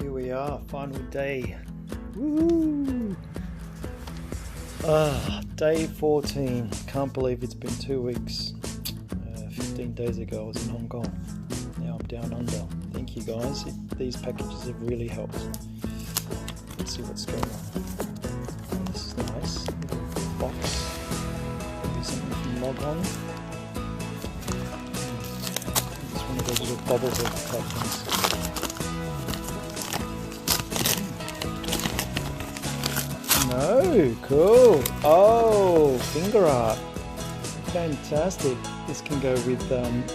Here we are, final day. Woo! Day 14. Can't believe it's been 2 weeks. 15 days ago I was in Hong Kong. Now I'm down under. Thank you guys. These packages have really helped. Let's see what's going on. This is nice. Box. Maybe something from log on. It's one of those little bubble head type things. No, cool. Oh, finger art. Fantastic. This can go with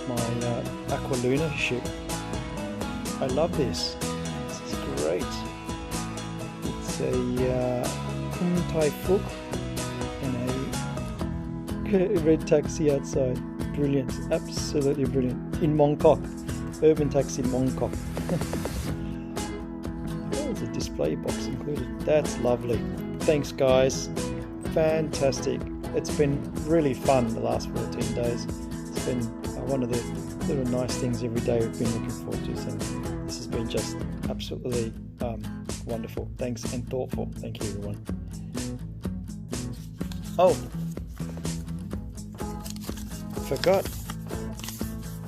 my Aqua Luna ship. I love this. This is great. It's a Tai Fook and a red taxi outside. Brilliant. Absolutely brilliant. In Mongkok. Urban taxi Mongkok. There's a display box included. That's lovely. Thanks guys, fantastic. It's been really fun the last 14 days. It's been one of the little nice things every day we've been looking forward to, and this has been just absolutely wonderful. Thanks and thoughtful. Thank you everyone. Oh, forgot.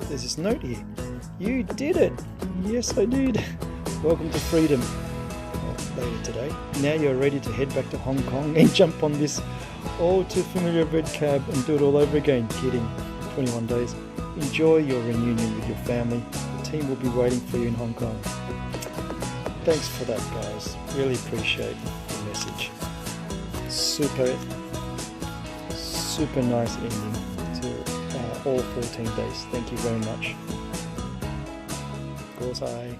There's this note here. You did it. Yes I did. Welcome to freedom. Later today. Now you're ready to head back to Hong Kong and jump on this all too familiar red cab and do it all over again. Kidding. 21 days. Enjoy your reunion with your family. The team will be waiting for you in Hong Kong. Thanks for that guys. Really appreciate the message. Super nice ending to all 14 days. Thank you very much. Goodbye.